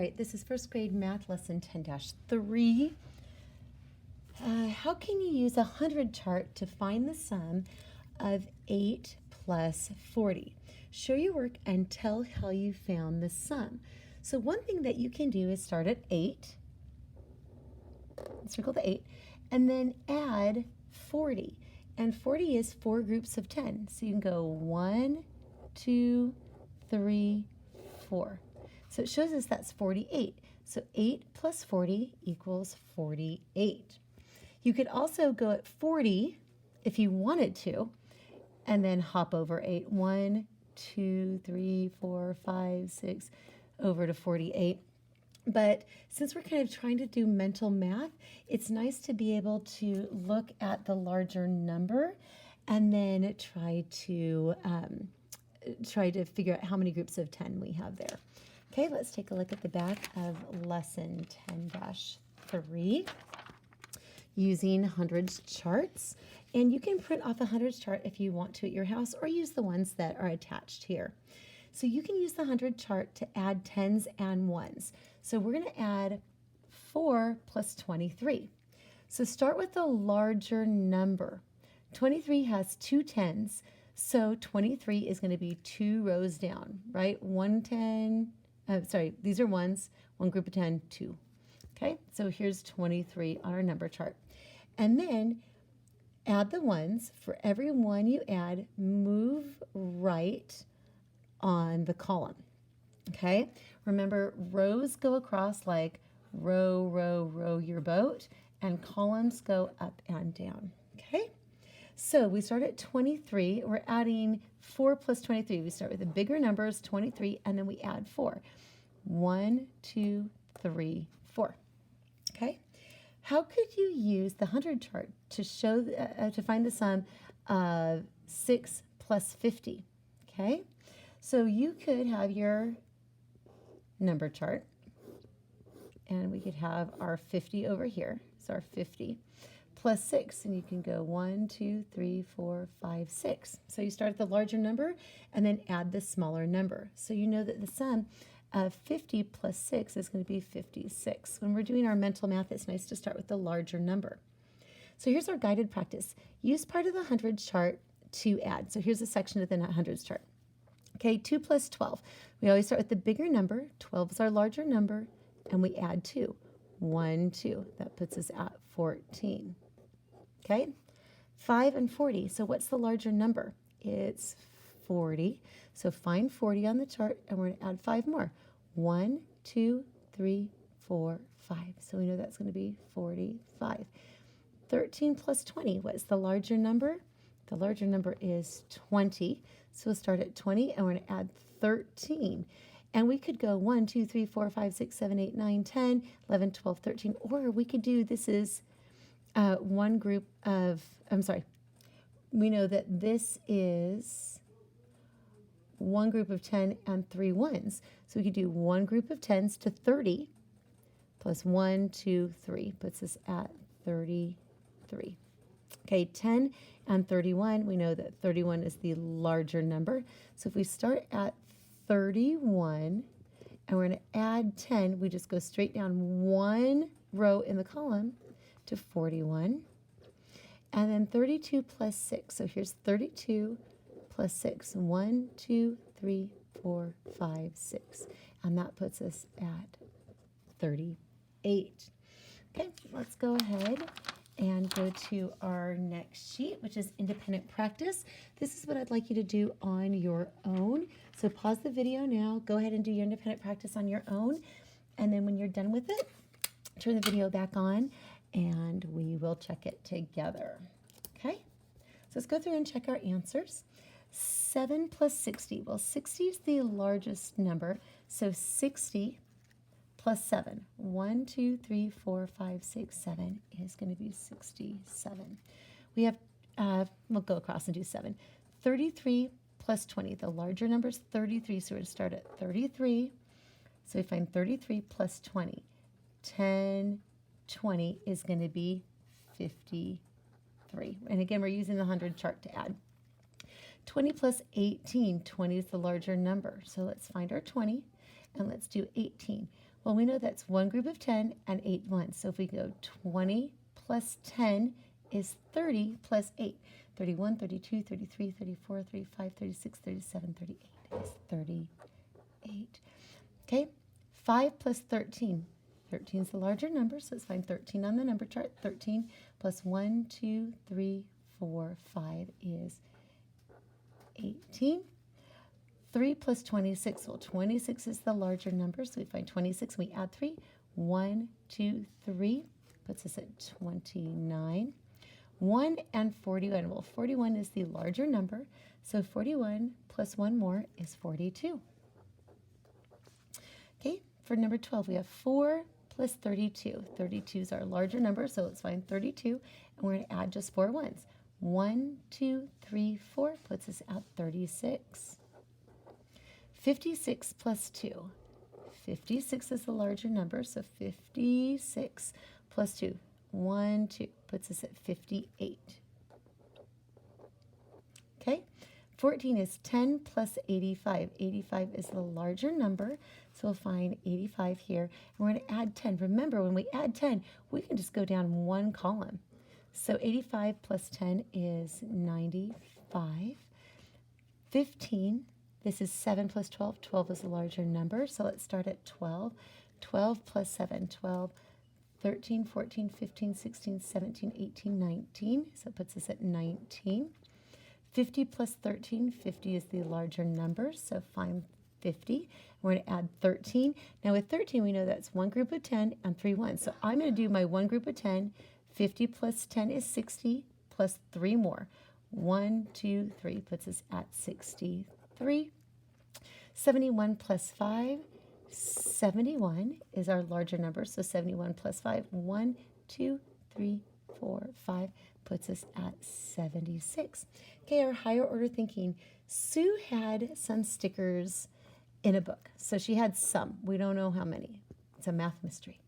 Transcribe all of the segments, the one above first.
right, this is first grade math lesson 10-3. How can you use a 100 chart to find the sum of 8 plus 40? Show your work and tell how you found the sum. So one thing that you can do is start at 8, circle the 8, and then add 40. And 40 is 4 groups of 10. So you can go 1, 2, 3, 4. So it shows us that's 48. So 8 plus 40 equals 48. You could also go at 40 if you wanted to, and then hop over 8. 1, 2, 3, 4, 5, 6, over to 48. But since we're kind of trying to do mental math, it's nice to be able to look at the larger number and then try to figure out how many groups of 10 we have there. Okay, let's take a look at the back of lesson 10-3 using hundreds charts. And you can print off a hundreds chart if you want to at your house, or use the ones that are attached here. So you can use the 100 chart to add tens and ones. So we're going to add 4 plus 23. So start with the larger number. 23 has 2 tens, so 23 is going to be 2 rows down, right? 1 10, these are ones, 1 group of 10, 2. Okay, so here's 23 on our number chart. And then add the ones. For every one you add, move right on the column. Okay, remember rows go across like row, row, row your boat, and columns go up and down. Okay, so we start at 23. We're adding 4 plus 23. We start with the bigger numbers, 23, and then we add 4. 1, 2, 3, 4. Okay, how could you use the 100 chart to show to find the sum of 6 plus 50? Okay, so you could have your number chart, and we could have our 50 over here. So our 50 plus 6, and you can go 1, 2, 3, 4, 5, 6. So you start at the larger number and then add the smaller number. So you know that the sum of 50 plus 6 is going to be 56. When we're doing our mental math, it's nice to start with the larger number. So here's our guided practice. Use part of the hundreds chart to add. So here's a section of the hundreds chart. Okay, 2 plus 12. We always start with the bigger number. 12 is our larger number, and we add 2. 1, 2. That puts us at 14. Okay, 5 and 40. So what's the larger number? It's 40. So find 40 on the chart, and we're going to add 5 more. 1, 2, 3, 4, 5. So we know that's going to be 45. 13 plus 20. What's the larger number? The larger number is 20. So we'll start at 20, and we're going to add 13. And we could go 1, 2, 3, 4, 5, 6, 7, 8, 9, 10, 11, 12, 13. Or we could do, this is one group of, we know that this is one group of 10 and 3 ones. So we could do one group of 10s to 30 plus 1, 2, 3 puts us at 33. Okay, 10 and 31, we know that 31 is the larger number. So if we start at 31 and we're going to add 10, we just go straight down one row in the column to 41. And then 32 plus 6. So here's 32 plus 6. 1, 2, 3, 4, 5, 6. And that puts us at 38. Okay, let's go ahead and go to our next sheet, which is independent practice. This is what I'd like you to do on your own. So pause the video now, go ahead and do your independent practice on your own. And then when you're done with it, turn the video back on and we will check it together. Okay, so let's go through and check our answers. 7 plus 60. Well, 60 is the largest number, so 60 plus 7. 1, 2, 3, 4, 5, 6, 7 is going to be 67. We have, we'll go across and do 7. 33 plus 20. The larger number is 33, so we're going to start at 33. So we find 33 plus 20. 10, 20 is going to be 53. And again, we're using the 100 chart to add. 20 plus 18. 20 is the larger number. So let's find our 20 and let's do 18. Well, we know that's one group of 10 and 8 ones. So if we go 20 plus 10 is 30 plus 8. 31, 32, 33, 34, 35, 36, 37, 38 is 38. Okay, 5 plus 13. 13 is the larger number, so let's find 13 on the number chart. 13 plus 1, 2, 3, 4, 5 is 18. 3 plus 26. Well, 26 is the larger number, so we find 26. We add 3. 1, 2, 3 puts us at 29. 1 and 41. Well, 41 is the larger number, so 41 plus 1 more is 42. Okay, for number 12, we have 4 plus 32. 32 is our larger number, so let's find 32, and we're going to add just 4 ones. 1, 2, 3, 4 puts us at 36. 56 plus 2. 56 is the larger number, so 56 plus 2. 1, 2 puts us at 58. Okay, 14 is 10 plus 85. 85 is the larger number, so we'll find 85 here. And we're going to add 10. Remember, when we add 10, we can just go down one column. So 85 plus 10 is 95. 15, this is 7 plus 12. 12 is a larger number, so let's start at 12. 12 plus 7, 12. 13, 14, 15, 16, 17, 18, 19. So it puts us at 19. 50 plus 13. 50 is the larger number, so find 50. We're going to add 13. Now with 13, we know that's one group of 10 and 3 ones. So I'm going to do my one group of 10. 50 plus 10 is 60, plus 3 more. 1, 2, 3 puts us at 63. 71 plus 5. 71 is our larger number, so 71 plus 5, 1, 2, 3, 4, 5 puts us at 76. Okay, our higher order thinking. Sue had some stickers in a book, so she had some. We don't know how many. It's a math mystery.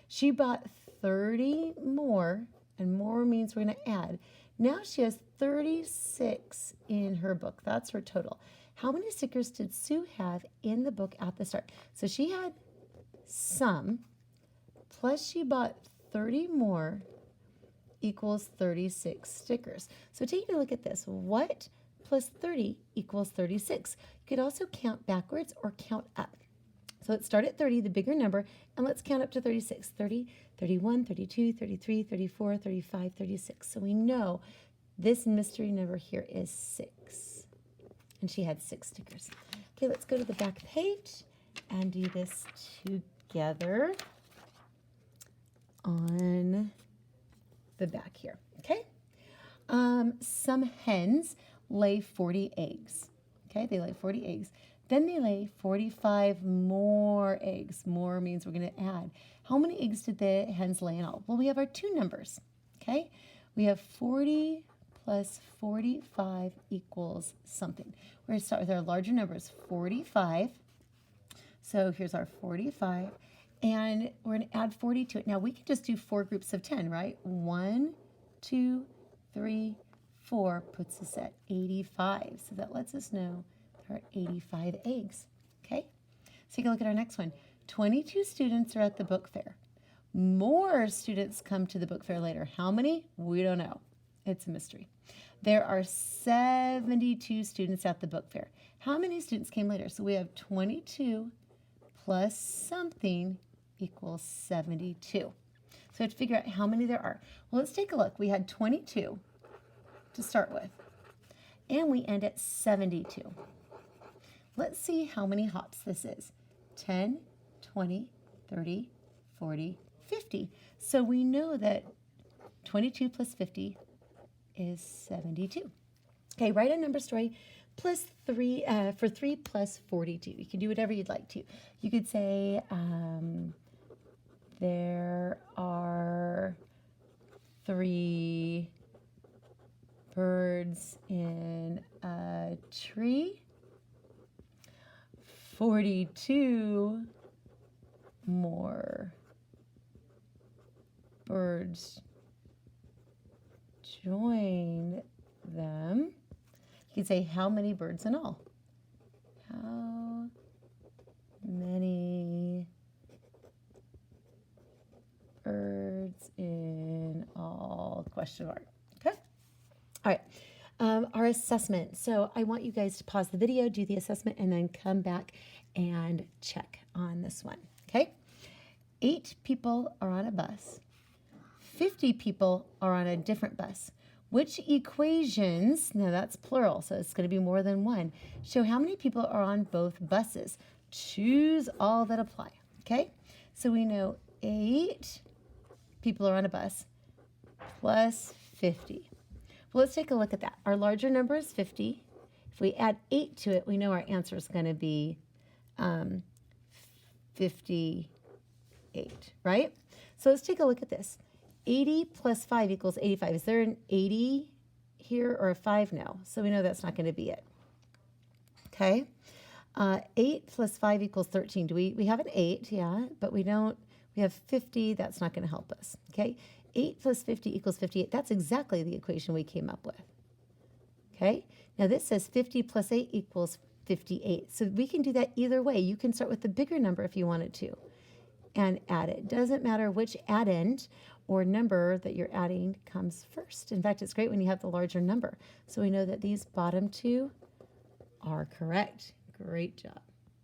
She bought 30 more, and more means we're going to add. Now she has 36 in her book. That's her total. How many stickers did Sue have in the book at the start? So she had some, plus she bought 30 more equals 36 stickers. So taking a look at this, what plus 30 equals 36? You could also count backwards or count up. So let's start at 30, the bigger number, and let's count up to 36. 30, 31, 32, 33, 34, 35, 36. So we know this mystery number here is 6. And she had 6 stickers. Okay, let's go to the back page and do this together on the back here. Okay, some hens lay 40 eggs. Okay, they lay 40 eggs. Then they lay 45 more eggs. More means we're going to add. How many eggs did the hens lay in all? Well, we have our 2 numbers. Okay, we have 40 plus 45 equals something. We're going to start with our larger numbers, 45. So here's our 45. And we're going to add 40 to it. Now we can just do 4 groups of 10, right? 1, 2, 3, 4 puts us at 85. So that lets us know there are 85 eggs. Okay? So you can look at our next one. 22 students are at the book fair. More students come to the book fair later. How many? We don't know. It's a mystery. There are 72 students at the book fair. How many students came later? So we have 22 plus something equals 72. So we have to figure out how many there are. Well, let's take a look. We had 22 to start with, and we end at 72. Let's see how many hops this is. 10, 20, 30, 40, 50. So we know that 22 plus 50 is 72. Okay, write a number story plus 3 for 3 plus 42. You can do whatever you'd like to. You could say there are 3 birds in a tree. 42 more birds join them. You can say how many birds in all? How many question mark. Okay? All right. Our assessment. So I want you guys to pause the video, do the assessment, and then come back and check on this one. Okay? 8 people are on a bus. 50 people are on a different bus. Which equations, now that's plural, so it's going to be more than one, show how many people are on both buses? Choose all that apply. Okay? So we know 8 people are on a bus plus 50. Well, let's take a look at that. Our larger number is 50. If we add 8 to it, we know our answer is going to be 58, right? So let's take a look at this. 80 plus 5 equals 85. Is there an 80 here or a 5? No. So we know that's not going to be it. Okay. 8 plus 5 equals 13. We have an 8, yeah, but we have 50. That's not going to help us. Okay. 8 plus 50 equals 58. That's exactly the equation we came up with. Okay. Now this says 50 plus 8 equals 58. So we can do that either way. You can start with the bigger number if you wanted to and add it. Doesn't matter which addend or number that you're adding comes first. In fact, it's great when you have the larger number. So we know that these bottom 2 are correct. Great job.